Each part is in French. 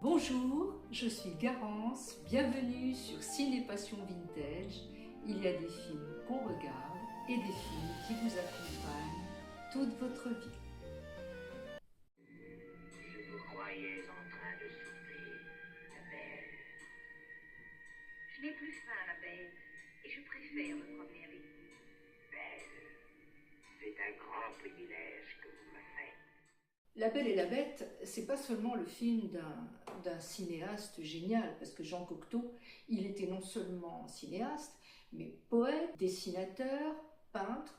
Bonjour, je suis Garance, bienvenue sur Ciné Passion Vintage. Il y a des films qu'on regarde et des films qui vous accompagnent toute votre vie. Je vous croyais en train de souper, la belle. Je n'ai plus faim, la bête, et je préfère me promener avec vous. Belle, c'est un grand privilège que vous me faites. La Belle et la Bête, c'est pas seulement le film d'un cinéaste génial, parce que Jean Cocteau, il était non seulement cinéaste, mais poète, dessinateur, peintre,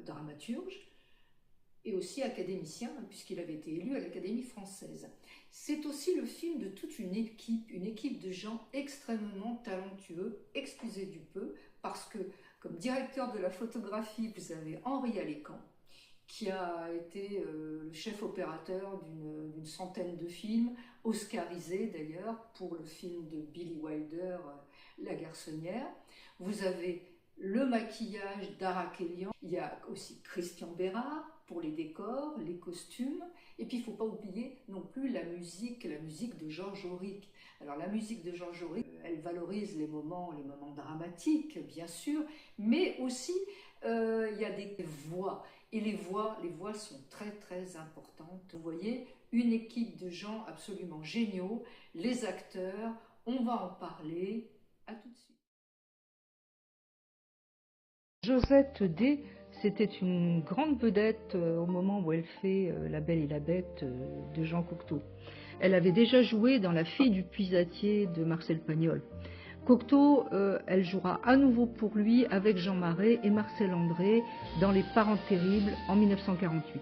dramaturge, et aussi académicien, puisqu'il avait été élu à l'Académie française. C'est aussi le film de toute une équipe de gens extrêmement talentueux, excusez du peu, parce que comme directeur de la photographie, vous avez Henri Alécan, qui a été le chef opérateur d'une centaine de films, oscarisés d'ailleurs, pour le film de Billy Wilder, La Garçonnière. Vous avez le maquillage d'Ara Kélian, il y a aussi Christian Bérard pour les décors, les costumes, et puis il ne faut pas oublier non plus la musique de Georges Auric. Alors la musique de Georges Auric, elle valorise les moments dramatiques, bien sûr, mais aussi il y a des voix. Et les voix sont très très importantes. Vous voyez, une équipe de gens absolument géniaux, les acteurs, on va en parler. À tout de suite. Josette D, c'était une grande vedette au moment où elle fait La Belle et la Bête de Jean Cocteau. Elle avait déjà joué dans La Fille du puisatier de Marcel Pagnol. Cocteau, elle jouera à nouveau pour lui avec Jean Marais et Marcel André dans Les Parents terribles en 1948.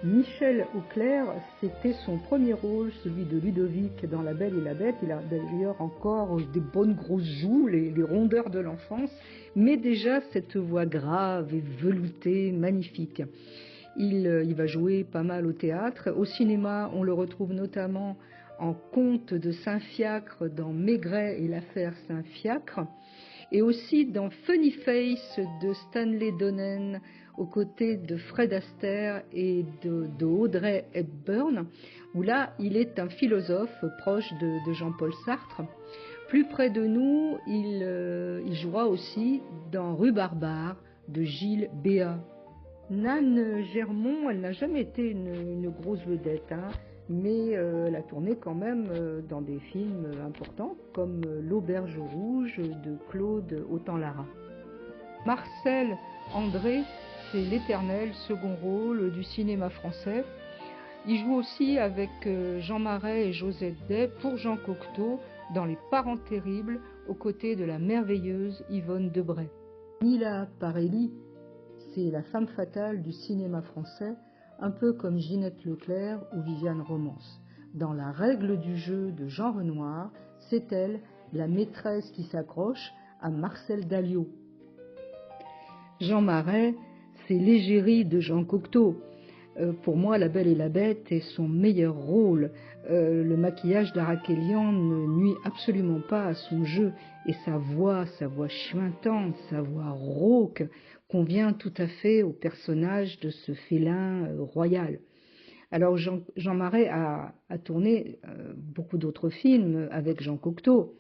Michel Auclair, c'était son premier rôle, celui de Ludovic dans La Belle et la Bête. Il a d'ailleurs encore des bonnes grosses joues, les rondeurs de l'enfance, mais déjà cette voix grave et veloutée, magnifique. Il va jouer pas mal au théâtre. Au cinéma, on le retrouve notamment en Comte de Saint-Fiacre dans Maigret et l'affaire Saint-Fiacre, et aussi dans Funny Face de Stanley Donen aux côtés de Fred Astaire et de Audrey Hepburn, où là il est un philosophe proche de Jean-Paul Sartre. Plus près de nous, il jouera aussi dans Rue Barbare de Gilles Béat. Nanne Germond, elle n'a jamais été une grosse vedette, mais elle a tourné quand même dans des films importants comme L'Auberge rouge de Claude Autant-Lara. Marcel André, c'est l'éternel second rôle du cinéma français. Il joue aussi avec Jean Marais et Josette Day pour Jean Cocteau dans Les Parents terribles aux côtés de la merveilleuse Yvonne Debray. Nila Parelli, c'est la femme fatale du cinéma français, un peu comme Ginette Leclerc ou Viviane Romance. Dans La règle du jeu de Jean Renoir, c'est elle, la maîtresse qui s'accroche à Marcel Dalliot. Jean Marais, c'est l'égérie de Jean Cocteau. Pour moi, La Belle et la Bête est son meilleur rôle. Le maquillage d'Ara Kélian ne nuit absolument pas à son jeu, et sa voix chuintante, sa voix rauque, convient tout à fait au personnage de ce félin royal. Alors Jean Marais a tourné beaucoup d'autres films avec Jean Cocteau.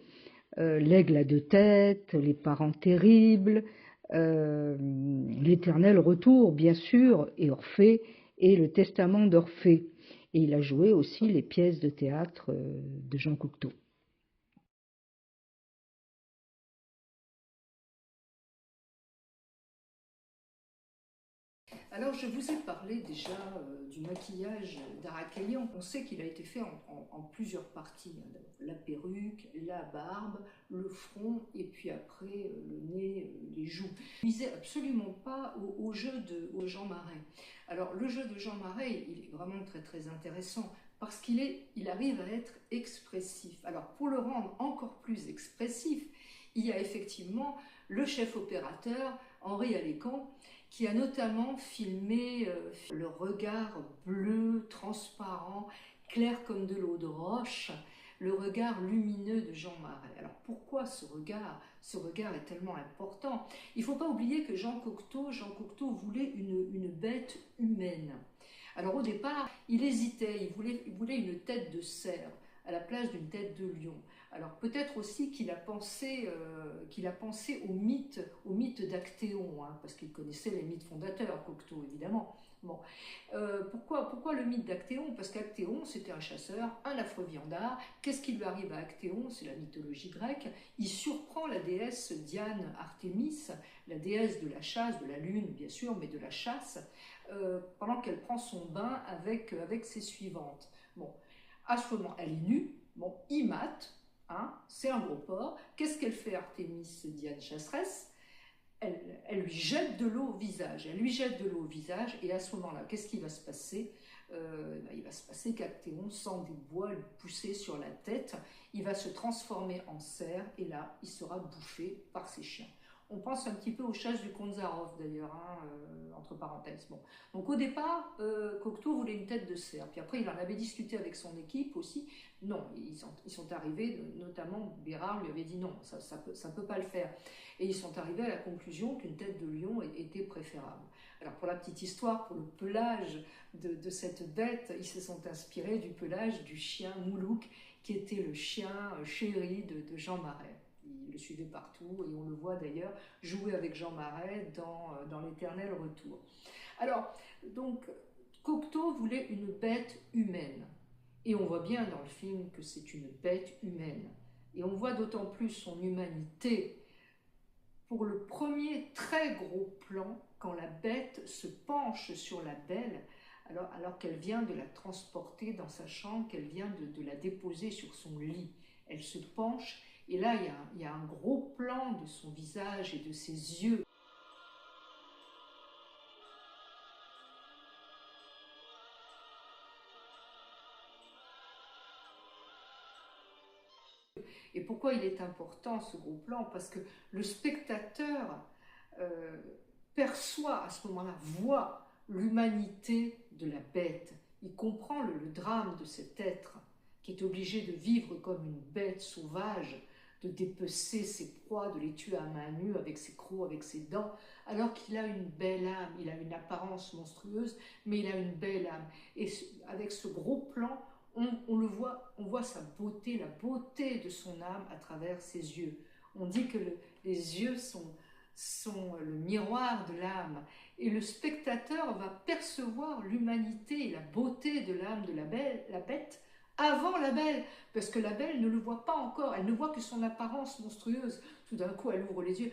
L'Aigle à deux têtes, Les Parents terribles, L'Éternel retour, bien sûr, et Orphée, et Le Testament d'Orphée. Et il a joué aussi les pièces de théâtre de Jean Cocteau. Alors je vous ai parlé déjà du maquillage d'Ara Kélian. On sait qu'il a été fait en plusieurs parties. La perruque, la barbe, le front et puis après le nez, les joues. Il ne visait absolument pas au jeu de Jean Marais. Alors le jeu de Jean Marais, il est vraiment très très intéressant parce qu'il arrive à être expressif. Alors pour le rendre encore plus expressif, il y a effectivement le chef opérateur Henri Alécan, qui a notamment filmé le regard bleu, transparent, clair comme de l'eau de roche, le regard lumineux de Jean Marais. Alors pourquoi ce regard est tellement important? Il ne faut pas oublier que Jean Cocteau voulait une bête humaine. Alors au départ, il hésitait, il voulait une tête de cerf à la place d'une tête de lion. Alors peut-être aussi qu'il a pensé au mythe d'Actéon, hein, parce qu'il connaissait les mythes fondateurs, Cocteau évidemment. Bon. Pourquoi le mythe d'Actéon? Parce qu'Actéon, c'était un chasseur, un affreux viandard. Qu'est-ce qui lui arrive à Actéon? C'est la mythologie grecque. Il surprend la déesse Diane Artémis, la déesse de la chasse, de la lune bien sûr, mais de la chasse, pendant qu'elle prend son bain avec ses suivantes. Bon. À ce moment, elle est nue, bon, il mate, hein, c'est un gros porc. Qu'est-ce qu'elle fait, Artémis, Diane chasseresse? Elle lui jette de l'eau au visage. Elle lui jette de l'eau au visage, et à ce moment-là, qu'est-ce qui va se passer? Il va se passer qu'Actéon sent des bois lui pousser sur la tête. Il va se transformer en cerf, et là, il sera bouffé par ses chiens. On pense un petit peu aux chasses du comte Zaroff d'ailleurs, hein, entre parenthèses. Bon. Donc au départ, Cocteau voulait une tête de cerf. Puis après, il en avait discuté avec son équipe aussi. Non, ils sont arrivés, notamment Bérard lui avait dit non, ça peut pas le faire. Et ils sont arrivés à la conclusion qu'une tête de lion était préférable. Alors pour la petite histoire, pour le pelage de cette bête, ils se sont inspirés du pelage du chien Moulouk, qui était le chien chéri de Jean Marais. Il le suivait partout, et on le voit d'ailleurs jouer avec Jean Marais dans l'Éternel Retour. Alors, donc, Cocteau voulait une bête humaine, et on voit bien dans le film que c'est une bête humaine, et on voit d'autant plus son humanité pour le premier très gros plan, quand la bête se penche sur la belle, alors qu'elle vient de la transporter dans sa chambre, qu'elle vient de la déposer sur son lit. Elle se penche, et là, il y a un gros plan de son visage et de ses yeux. Et pourquoi il est important, ce gros plan? Parce que le spectateur perçoit à ce moment-là, voit l'humanité de la bête. Il comprend le drame de cet être qui est obligé de vivre comme une bête sauvage, de dépecer ses proies, de les tuer à main nue avec ses crocs, avec ses dents, alors qu'il a une belle âme. Il a une apparence monstrueuse, mais il a une belle âme. Et avec ce gros plan, on le voit, on voit sa beauté, la beauté de son âme à travers ses yeux. On dit que les yeux sont le miroir de l'âme, et le spectateur va percevoir l'humanité et la beauté de l'âme de la bête avant la belle, parce que la belle ne le voit pas encore, elle ne voit que son apparence monstrueuse. Tout d'un coup, elle ouvre les yeux,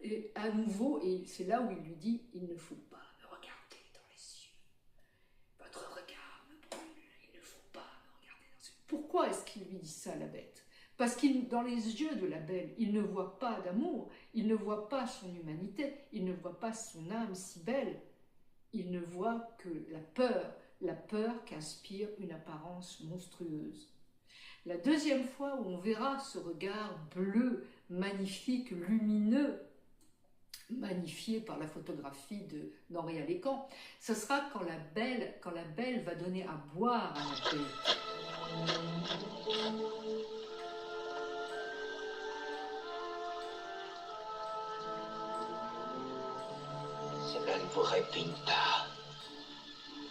et à nouveau, et c'est là où il lui dit, il ne faut pas me regarder dans les yeux. Votre regard me brûle, il ne faut pas me regarder dans les yeux. Pourquoi est-ce qu'il lui dit ça, la bête? Parce que dans les yeux de la belle, il ne voit pas d'amour, il ne voit pas son humanité, il ne voit pas son âme si belle, il ne voit que la peur qu'inspire une apparence monstrueuse. La deuxième fois où on verra ce regard bleu, magnifique, lumineux, magnifié par la photographie d'Henri Alécan, ce sera quand la belle va donner à boire à la bête. Cela ne vous répigne pas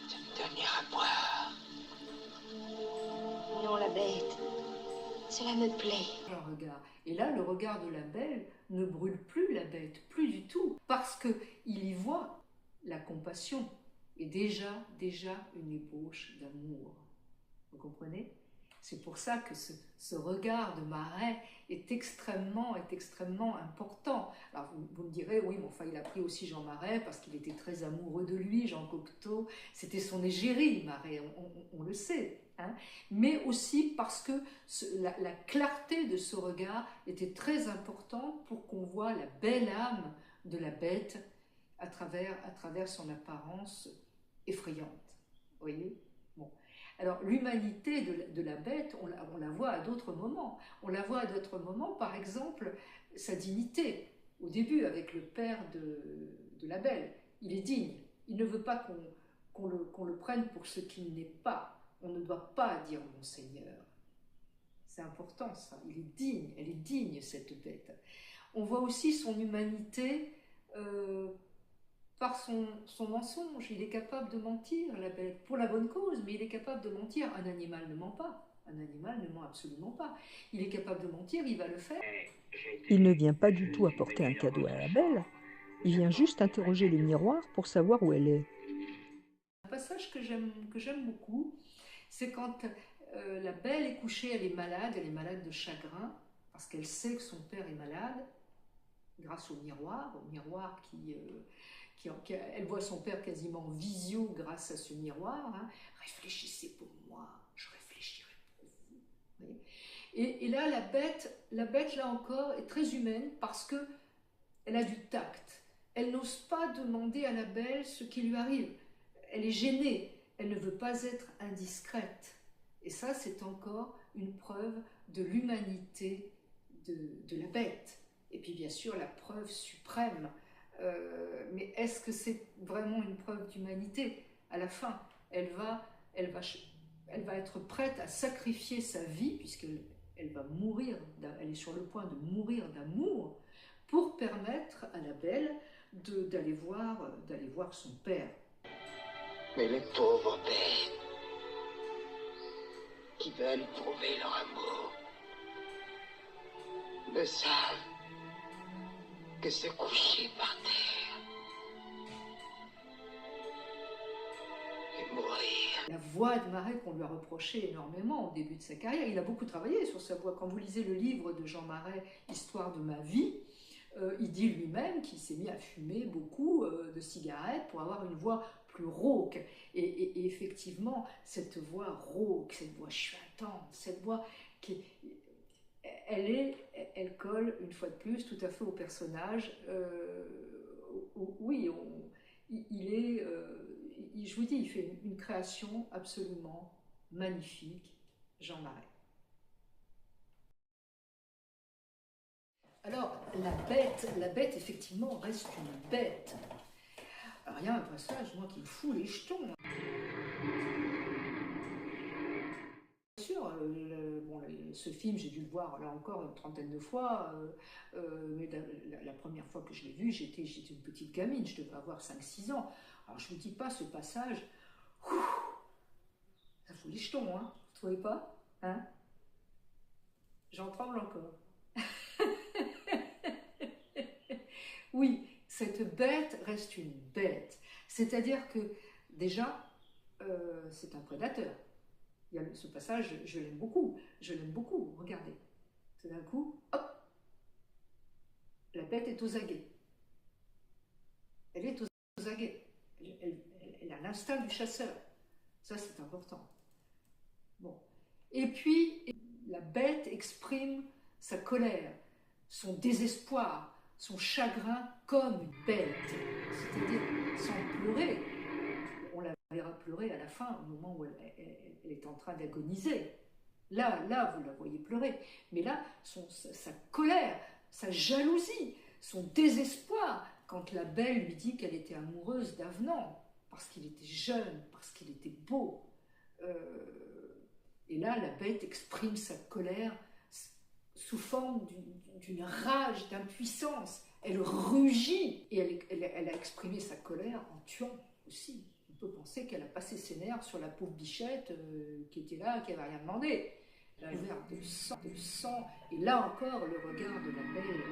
de me donner à boire. Non, la bête. Cela me plaît. Un regard. Et là, le regard de la belle ne brûle plus la bête, plus du tout, parce qu'il y voit la compassion et déjà une ébauche d'amour. Vous comprenez? C'est pour ça que ce regard de Marais est extrêmement important. Alors vous me direz, oui, mais enfin il a pris aussi Jean Marais parce qu'il était très amoureux de lui, Jean Cocteau, c'était son égérie, Marais, on le sait. Hein, mais aussi parce que la clarté de ce regard était très importante pour qu'on voit la belle âme de la bête à travers son apparence effrayante. Vous voyez? Bon. Alors l'humanité de la bête, on la voit à d'autres moments. On la voit à d'autres moments, par exemple, sa dignité. Au début, avec le père de la belle, il est digne. Il ne veut pas qu'on le prenne pour ce qu'il n'est pas. On ne doit pas dire Monseigneur. C'est important ça, il est digne, elle est digne cette bête. On voit aussi son humanité, par son mensonge. Il est capable de mentir, la bête, pour la bonne cause, mais il est capable de mentir. Un animal ne ment pas. Un animal ne ment absolument pas. Il est capable de mentir, il va le faire. Il ne vient pas du tout apporter un cadeau à la belle. Il vient juste interroger le miroir pour savoir où elle est. Un passage que j'aime beaucoup, c'est quand la belle est couchée, elle est malade de chagrin, parce qu'elle sait que son père est malade, grâce au miroir elle voit son père quasiment en visio grâce à ce miroir. Hein. Réfléchissez pour moi, je réfléchirai pour vous. Vous voyez. Et là, la bête, là encore, est très humaine parce qu'elle a du tact. Elle n'ose pas demander à la belle ce qui lui arrive. Elle est gênée, elle ne veut pas être indiscrète. Et ça, c'est encore une preuve de l'humanité de la bête. Et puis bien sûr, la preuve suprême. Mais est-ce que c'est vraiment une preuve d'humanité? À la fin, elle va être prête à sacrifier sa vie, puisqu'elle va mourir, elle est sur le point de mourir d'amour, pour permettre à la belle d'aller voir son père. Mais les pauvres bêtes qui veulent prouver leur amour ne savent que se coucher par terre et mourir. La voix de Marais qu'on lui a reproché énormément au début de sa carrière, il a beaucoup travaillé sur sa voix. Quand vous lisez le livre de Jean Marais, Histoire de ma vie, il dit lui-même qu'il s'est mis à fumer beaucoup de cigarettes pour avoir une voix plus rauque. Et effectivement, cette voix rauque, cette voix chuintante, cette voix qui elle colle une fois de plus tout à fait au personnage. Oui, je vous dis, il fait une création absolument magnifique, Jean Marais. Alors, la bête effectivement reste une bête. Alors, il y a un passage, moi, qui me fout les jetons. Bien sûr, ce film, j'ai dû le voir là encore une trentaine de fois, mais la première fois que je l'ai vu, j'étais une petite gamine, je devais avoir 5-6 ans. Alors, je ne vous dis pas, ce passage, ça fout les jetons, hein, vous ne trouvez pas, hein? J'en tremble encore. Oui, cette bête reste une bête. C'est-à-dire que, déjà, c'est un prédateur. Il y a ce passage, je l'aime beaucoup, regardez. Tout d'un coup, hop, la bête est aux aguets. Elle est aux aguets. Elle a l'instinct du chasseur. Ça, c'est important. Bon. Et puis, la bête exprime sa colère, son désespoir, son chagrin comme une bête, c'est-à-dire sans pleurer. On la verra pleurer à la fin, au moment où elle est en train d'agoniser. Là, vous la voyez pleurer. Mais là, sa colère, sa jalousie, son désespoir, quand la belle lui dit qu'elle était amoureuse d'Avenant, parce qu'il était jeune, parce qu'il était beau. Et là, la bête exprime sa colère sous forme d'une rage, d'impuissance. Elle rugit et elle a exprimé sa colère en tuant aussi. On peut penser qu'elle a passé ses nerfs sur la pauvre bichette qui était là, qui n'avait rien demandé. Elle a ouvert de sang. Et là encore, le regard de la belle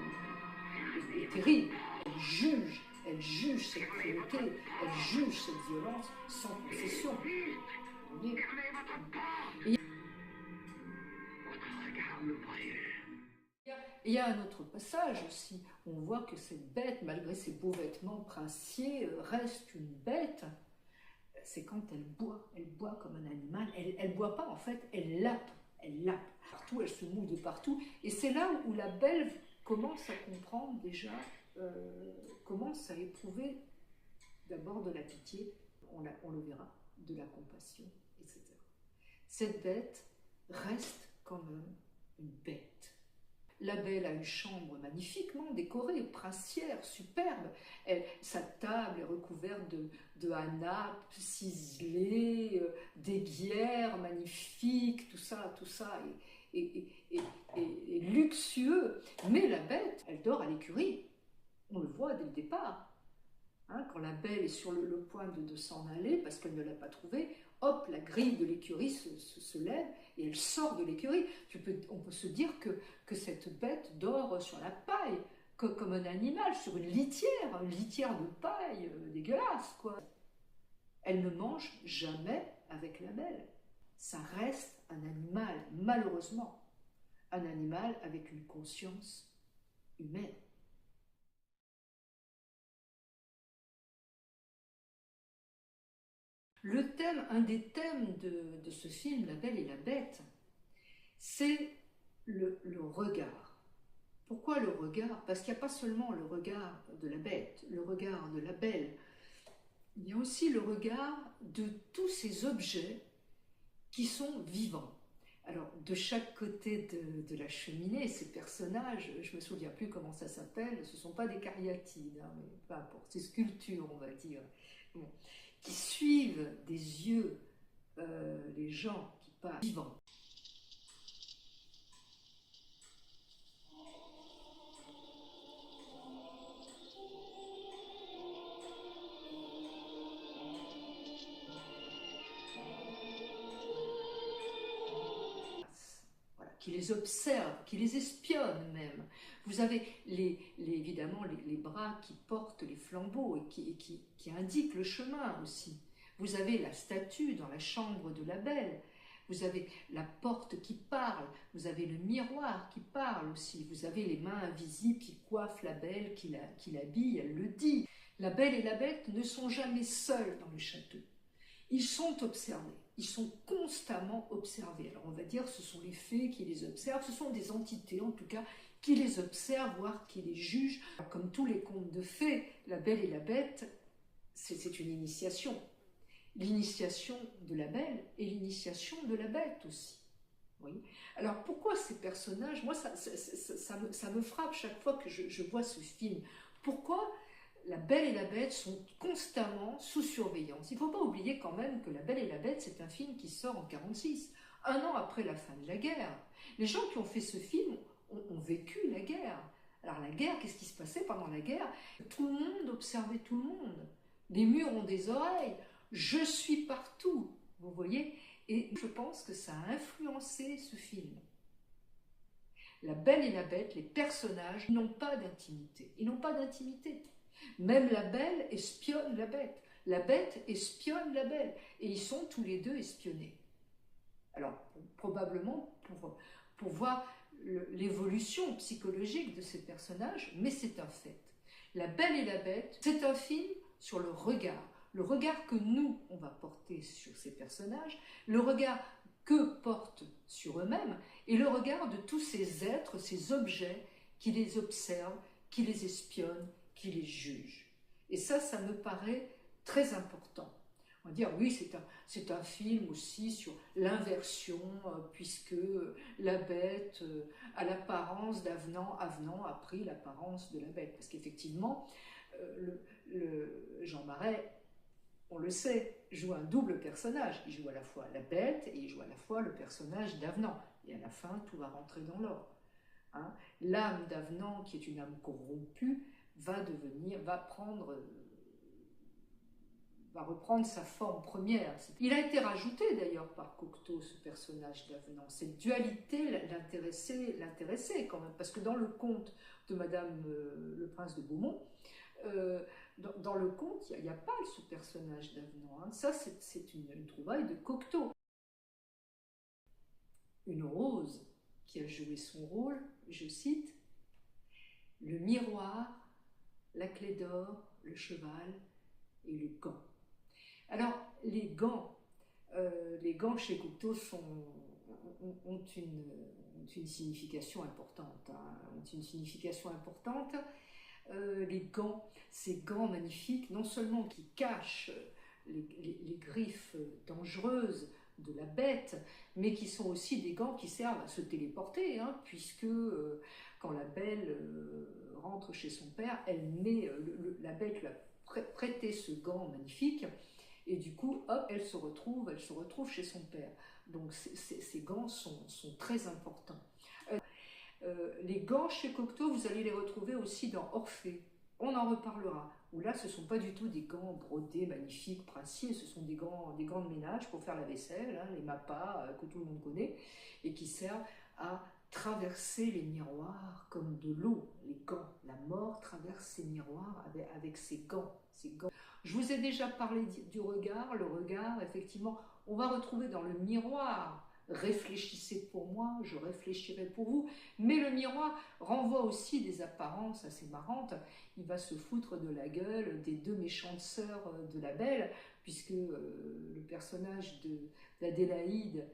est terrible. Elle juge cette cruauté, elle juge cette violence sans concession. Et il y a un autre passage aussi, où on voit que cette bête, malgré ses beaux vêtements princiers, reste une bête. C'est quand elle boit comme un animal. Elle boit pas en fait, elle lappe partout, elle se mouille de partout. Et c'est là où la belle commence à comprendre déjà, commence à éprouver d'abord de la pitié, on le verra, de la compassion, etc. Cette bête reste quand même une bête. La belle a une chambre magnifiquement décorée, princière, superbe. Sa table est recouverte de hanaps ciselés, d'aiguières magnifiques, tout ça est luxueux. Mais la bête, elle dort à l'écurie. On le voit dès le départ. Hein, quand la belle est sur le point de s'en aller parce qu'elle ne l'a pas trouvé, hop, la grille de l'écurie se lève et elle sort de l'écurie. On peut se dire que cette bête dort sur la paille, comme un animal, sur une litière de paille dégueulasse, quoi. Elle ne mange jamais avec la belle. Ça reste un animal, malheureusement, un animal avec une conscience humaine. Un des thèmes de ce film, La Belle et la Bête, c'est le regard. Pourquoi le regard? Parce qu'il n'y a pas seulement le regard de la bête, le regard de la belle, il y a aussi le regard de tous ces objets qui sont vivants. Alors, de chaque côté de la cheminée, ces personnages, je ne me souviens plus comment ça s'appelle, ce ne sont pas des cariatides, hein, mais peu importe, ces sculptures, on va dire, bon, qui suivent des yeux les gens qui passent vivants. Qui les observent, qui les espionnent même. Vous avez évidemment les bras qui portent les flambeaux et qui indiquent le chemin aussi. Vous avez la statue dans la chambre de la belle, vous avez la porte qui parle, vous avez le miroir qui parle aussi, vous avez les mains invisibles qui coiffent la belle, qui l'habillent, elle le dit. La belle et la bête ne sont jamais seuls dans le château. Ils sont observés, ils sont constamment observés. Alors on va dire ce sont les fées qui les observent, ce sont des entités en tout cas qui les observent, voire qui les jugent. Alors, comme tous les contes de fées, La Belle et la Bête, c'est une initiation. L'initiation de la belle et l'initiation de la bête aussi. Oui. Alors pourquoi ces personnages, moi ça me frappe chaque fois que je vois ce film. Pourquoi La Belle et la Bête sont constamment sous surveillance? Il ne faut pas oublier quand même que La Belle et la Bête, c'est un film qui sort en 1946, un an après la fin de la guerre. Les gens qui ont fait ce film ont vécu la guerre. Alors la guerre, qu'est-ce qui se passait pendant la guerre? Tout le monde observait tout le monde. Les murs ont des oreilles. Je suis partout, vous voyez? Et je pense que ça a influencé ce film. La Belle et la Bête, les personnages n'ont pas d'intimité. Ils n'ont pas d'intimité. Même la belle espionne la bête espionne la belle, et ils sont tous les deux espionnés. Alors, probablement pour voir l'évolution psychologique de ces personnages, mais c'est un fait. La Belle et la Bête, c'est un film sur le regard que nous, on va porter sur ces personnages, le regard que portent sur eux-mêmes, et le regard de tous ces êtres, ces objets qui les observent, qui les espionnent, qui les jugent. Et ça me paraît très important. On va dire, oui, c'est un film aussi sur l'inversion, puisque la bête a l'apparence d'Avenant, Avenant a pris l'apparence de la bête. Parce qu'effectivement, Jean Marais, on le sait, joue un double personnage. Il joue à la fois la bête et il joue à la fois le personnage d'Avenant. Et à la fin, tout va rentrer dans l'ordre. Hein? L'âme d'Avenant, qui est une âme corrompue, va reprendre sa forme première. Il a été rajouté d'ailleurs par Cocteau, ce personnage d'Avenant. Cette dualité l'intéressait quand même, parce que dans le conte de Madame le Prince de Beaumont, dans le conte, il n'y a pas ce personnage d'Avenant. Hein. Ça, c'est une trouvaille de Cocteau. Une rose qui a joué son rôle, je cite, « le miroir, la clé d'or, le cheval et le gant ». Alors, les gants chez Cocteau ont une signification importante. Les gants, ces gants magnifiques, non seulement qui cachent les griffes dangereuses de la bête, mais qui sont aussi des gants qui servent à se téléporter, hein, puisque quand la belle rentre chez son père, la bête lui a prêté ce gant magnifique, et du coup, hop, elle se retrouve chez son père. Donc ces gants sont très importants. Les gants chez Cocteau, vous allez les retrouver aussi dans Orphée. On en reparlera. Où là, ce ne sont pas du tout des gants brodés, magnifiques, princiers, ce sont des gants de ménage pour faire la vaisselle, hein, les Mappa que tout le monde connaît, et qui servent à traverser les miroirs comme de l'eau, les gants. La mort traverse ces miroirs avec ses gants, ses gants. Je vous ai déjà parlé du regard. Le regard, effectivement, on va retrouver dans le miroir. Réfléchissez pour moi, je réfléchirai pour vous. Mais le miroir renvoie aussi des apparences assez marrantes. Il va se foutre de la gueule des deux méchantes sœurs de la Belle, puisque le personnage d'Adélaïde,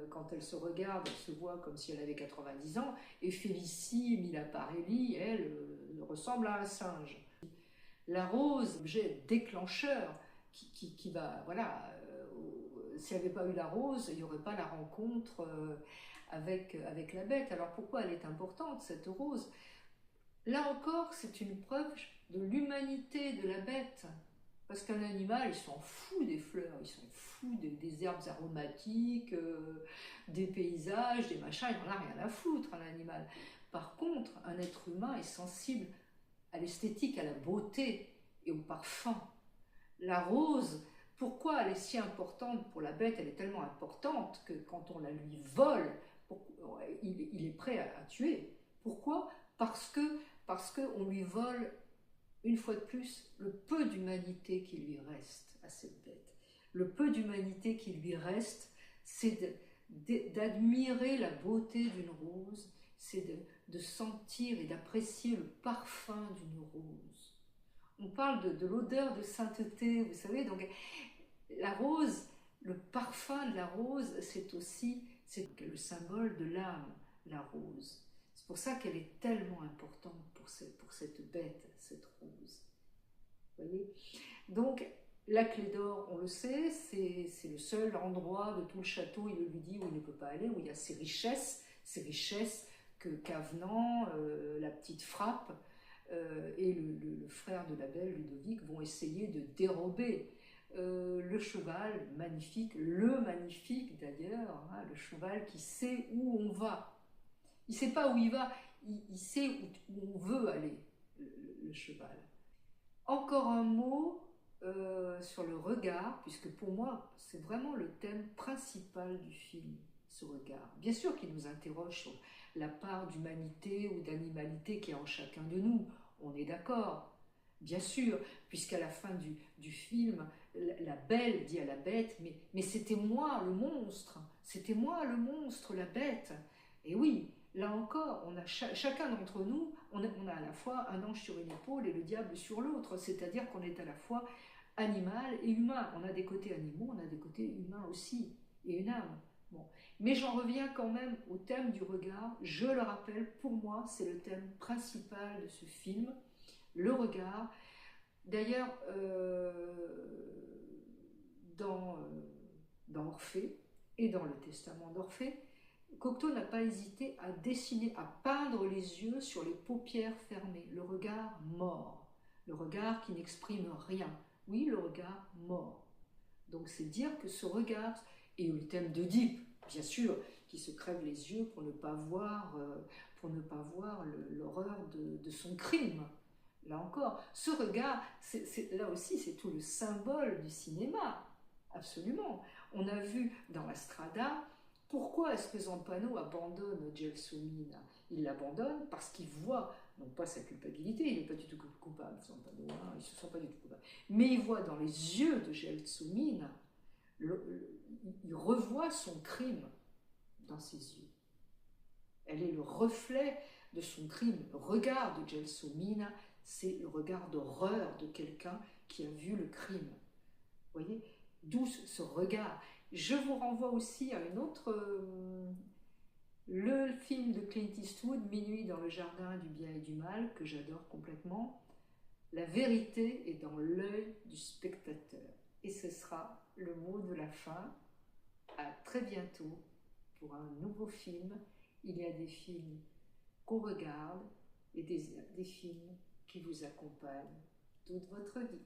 quand elle se regarde, elle se voit comme si elle avait 90 ans, et Félicie Milaparelli, elle, ressemble à un singe. La rose, objet déclencheur, qui va, voilà, s'il n'y avait pas eu la rose, il n'y aurait pas la rencontre avec la bête. Alors pourquoi elle est importante, cette rose? Là encore, c'est une preuve de l'humanité de la bête. Parce qu'un animal, il s'en fout des fleurs, il s'en fout des herbes aromatiques, des paysages, des machins, il n'en a rien à foutre, un animal. Par contre, un être humain est sensible à l'esthétique, à la beauté et au parfum. La rose, pourquoi elle est si importante pour la bête? Elle est tellement importante que quand on la lui vole, il est prêt à tuer. Pourquoi? Parce qu'on lui vole, une fois de plus, le peu d'humanité qui lui reste à cette bête. Le peu d'humanité qui lui reste, c'est d'admirer la beauté d'une rose, c'est de sentir et d'apprécier le parfum d'une rose. On parle de l'odeur de sainteté, vous savez, donc la rose, le parfum de la rose, c'est le symbole de l'âme, la rose. C'est pour ça qu'elle est tellement importante pour cette bête, cette rose. Vous voyez? Donc, la clé d'or, on le sait, c'est le seul endroit de tout le château, il le lui dit, où il ne peut pas aller, où il y a ses richesses que qu'Avenant, la petite Frappe, et le frère de la belle, Ludovic, vont essayer de dérober. Le cheval magnifique, le magnifique d'ailleurs, hein, le cheval qui sait où on va. Il ne sait pas où il va, il sait où on veut aller, le cheval. Encore un mot sur le regard, puisque pour moi, c'est vraiment le thème principal du film, ce regard. Bien sûr qu'il nous interroge sur la part d'humanité ou d'animalité qui est en chacun de nous, on est d'accord. Bien sûr, puisqu'à la fin du film, la belle dit à la bête, mais c'était moi le monstre, la bête. Et oui, là encore, on a chacun d'entre nous, on a à la fois un ange sur une épaule et le diable sur l'autre, c'est-à-dire qu'on est à la fois animal et humain. On a des côtés animaux, on a des côtés humains aussi, et une âme. Bon. Mais j'en reviens quand même au thème du regard. Je le rappelle, pour moi, c'est le thème principal de ce film, le regard. D'ailleurs, dans Orphée et dans le testament d'Orphée, Cocteau n'a pas hésité à dessiner, à peindre les yeux sur les paupières fermées, le regard mort, le regard qui n'exprime rien. Oui, le regard mort. Donc c'est dire que ce regard, et le thème d'Oedipe, bien sûr, qui se crève les yeux pour ne pas voir l'horreur de son crime. Là encore, ce regard, là aussi, c'est tout le symbole du cinéma, absolument. On a vu dans la Strada, pourquoi est-ce que Zampano abandonne Gelsomina? Il l'abandonne parce qu'il voit, non pas sa culpabilité, il n'est pas du tout coupable, Zampano, hein, il ne se sent pas du tout coupable, mais il voit dans les yeux de Gelsomina, il revoit son crime dans ses yeux. Elle est le reflet de son crime. Le regard de Gelsomina, c'est le regard d'horreur de quelqu'un qui a vu le crime. Vous voyez? D'où ce regard. Je vous renvoie aussi à une autre... le film de Clint Eastwood, Minuit dans le jardin du bien et du mal, que j'adore complètement. La vérité est dans l'œil du spectateur. Et ce sera le mot de la fin. À très bientôt pour un nouveau film. Il y a des films qu'on regarde et des films qui vous accompagnent toute votre vie.